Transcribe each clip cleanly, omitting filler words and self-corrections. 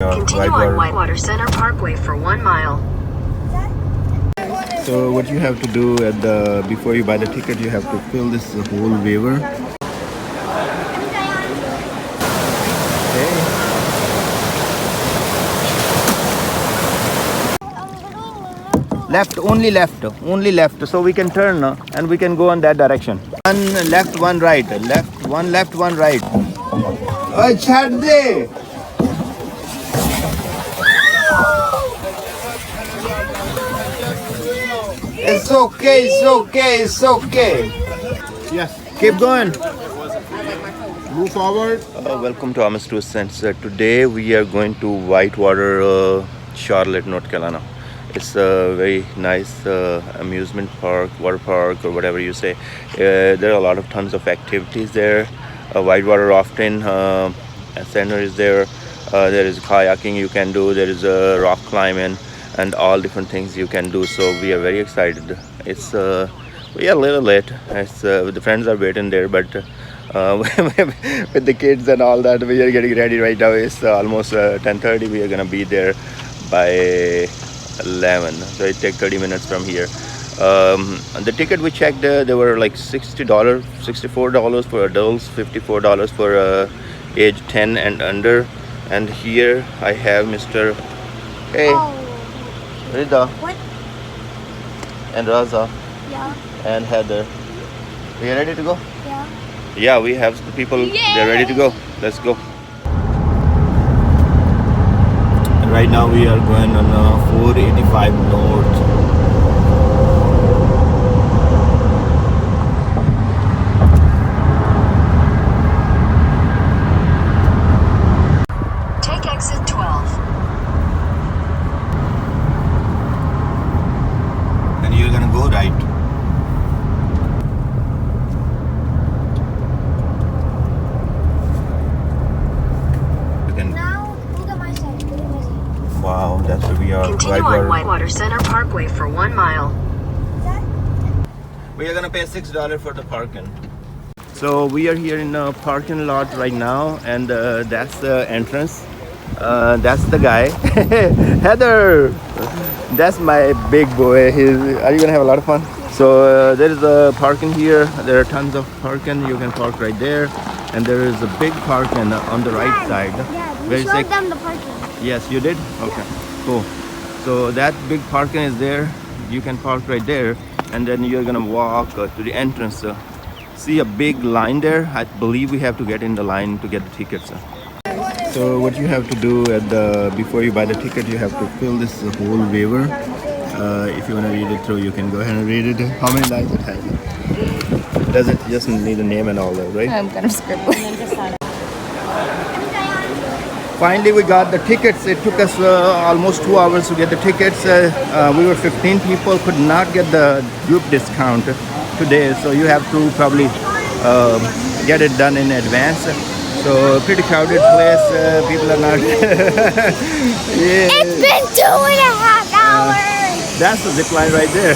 Continue on Whitewater Center Parkway for 1 mile. So what you have to do before you buy the ticket, you have to fill this whole waiver. Okay. Left, only left. So we can turn and we can go in that direction. One left, one right. One left, one right. Oh, chhad de. It's okay. Yes. Keep going. Move forward. Welcome to AamirzTwoCents. Today we are going to Whitewater, Charlotte, North Carolina. It's a very nice amusement park, water park, or whatever you say. There are tons of activities there. Whitewater rafting center is there. There is kayaking you can do. There is rock climbing and all different things you can do. So we are very excited. It's we are a little late. The friends are waiting there, but with the kids and all that, we are getting ready right now. It's almost 10:30. We are gonna be there by 11, so it takes 30 minutes from here. The ticket we checked, they were like $60, $64 for adults, $54 for age 10 and under. And here I have Mr. Hey, Rida. What? And Raza. Yeah. And Heather. Are you ready to go? Yeah. Yeah, we have the people. They're ready to go. Let's go. Right now we are going on 485 north. Take exit 12. And you're gonna go right. Now, look at my side. Wow, that's where we are. Continue on Whitewater Center Parkway for 1 mile. We are gonna pay $6 for the parking. So we are here in a parking lot right now, and that's the entrance. That's the guy, Heather. That's my big boy. Are you gonna have a lot of fun? So there is a parking here. There are tons of parking. You can park right there, and there is a big parking on the right side. Yeah, Very we showed sick. them the parking. Yes, you did? Okay, cool. So that big parking is there. You can park right there, and then you're gonna walk to the entrance. See a big line there? I believe we have to get in the line to get the tickets. So what you have to do before you buy the ticket, you have to fill this whole waiver. If you want to read it through, you can go ahead and read it. How many lines it has? Does it just need a name and all that, right? I'm gonna scribble. Finally, we got the tickets. It took us almost 2 hours to get the tickets. We were 15 people, could not get the group discount today, so you have to probably get it done in advance. So pretty crowded place. People are not. Yeah. It's been 2.5 hours. That's the zip line right there.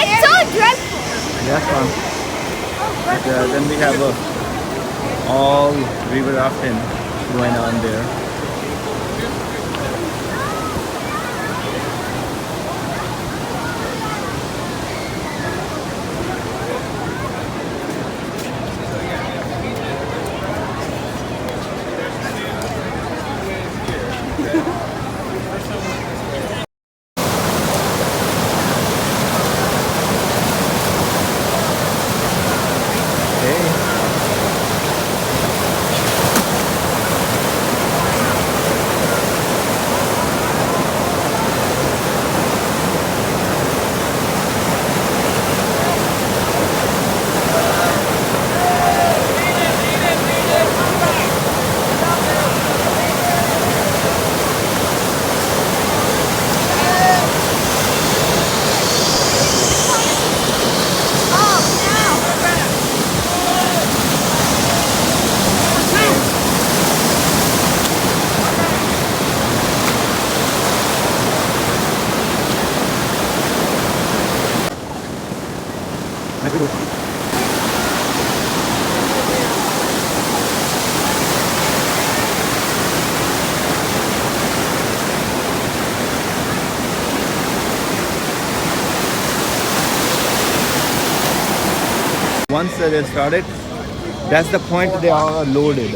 It's so dreadful. That's fun. But, then we have all river rafting going on there. once they started, that's the point they are loaded.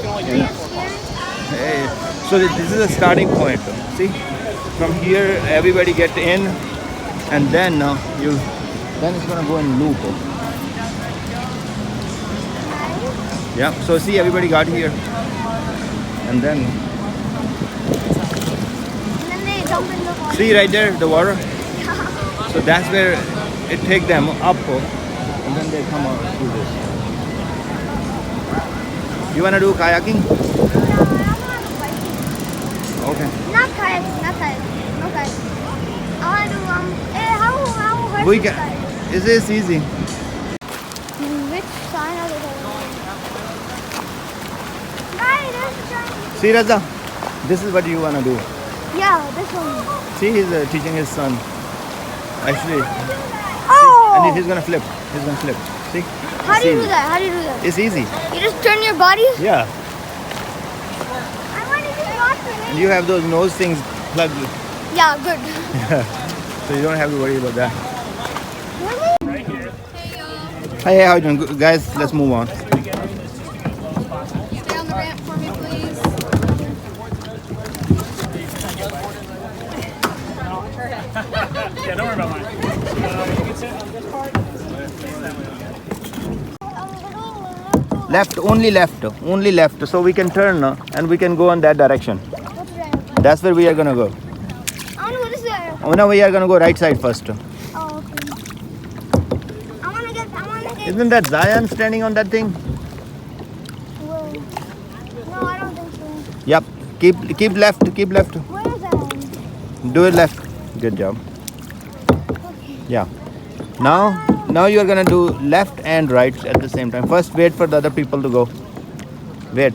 Hey, so this is a starting point. See, from here everybody get in, and then then it's gonna go in loop. Yeah. So see, everybody got here, and then they jump in the water. see right there the water. So that's where it take them up, and then they come out through this. You wanna do kayaking? Okay. Not kayaking, not kayaking. No kayaking. I want to do, how hard We is can. kayaking? Is this easy? Which sign are they going on? Guys, there's a giant. See, Raza, this is what you wanna do. Yeah, this one. See, he's teaching his son. Actually, Oh! and he's gonna flip. He's gonna flip. See? How It's do you do easy. that? How do you do that? It's easy. You just turn your body? Yeah. I want to do water. And you have those nose things plugged, Yeah, good. so you don't have to worry about that. Really? Hey, how you doing, guys? Let's move on. Stay on the ramp for me, please. Yeah, don't worry about mine. You can sit on this part. Left, only left, only left. So we can turn and we can go in that direction. What's that? That's where we are gonna go. I want to go this way. Oh, now we are gonna go right side first. Oh, okay. I want to get. Isn't that Zion standing on that thing? Whoa. No, I don't think so. Yep. Keep left. Keep left. Where is that? Do it left. Good job. Yeah. Now you are gonna do left and right at the same time. First, wait for the other people to go. Wait.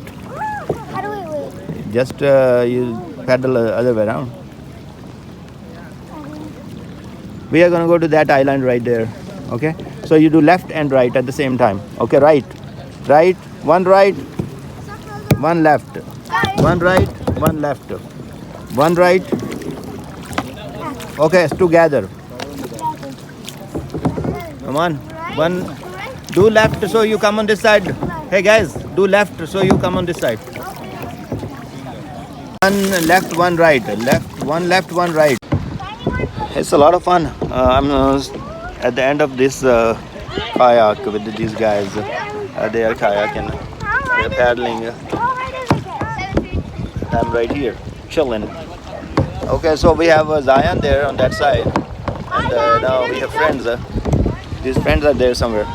How do we wait? Just you paddle the other way around. We are gonna go to that island right there. Okay. So you do left and right at the same time. Okay. Right. One right. One left. One right. One left. One right. Okay. Together. Come on. One. Do left so you come on this side. Hey guys, do left so you come on this side. One left, one right. One left, one right. It's a lot of fun. I'm at the end of this kayak with these guys. They are kayaking. They're paddling. I'm right here, chilling. Okay, so we have Zion there on that side. And now we have friends. These friends are there somewhere.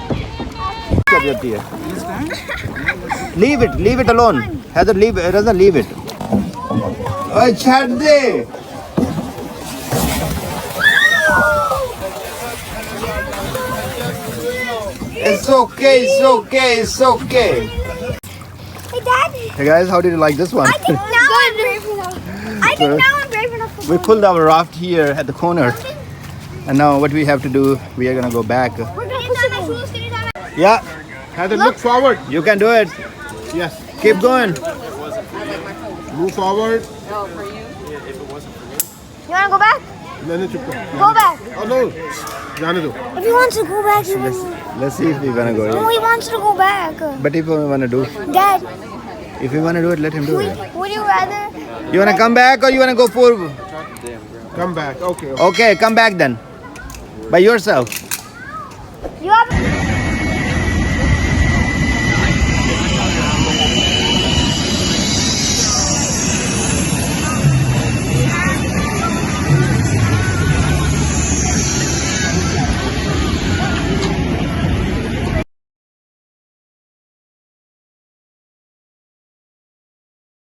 Leave it alone. Heather, leave it. Raza, leave it. Oh, chhad de. It's okay. Hey, Dad. Hey guys, how did you like this one? I think now I'm brave enough. I think now I'm brave enough to We go. pulled our raft here at the corner. And now what we have to do, we are gonna go back. We're going to push it in. Yeah, Heather, look forward. you can do it. Yes. Keep going. Move forward. You want to go back? No, no, chup. Go back. Oh no. Jane do. If he wants to go back, he will. Let's see if we wanna go. No, he wants to go back. But if we wanna do, Dad, if we wanna do it, let him do it. would you rather? You wanna come back or you wanna go forward? Come back. Okay. Okay, come back then. By yourself.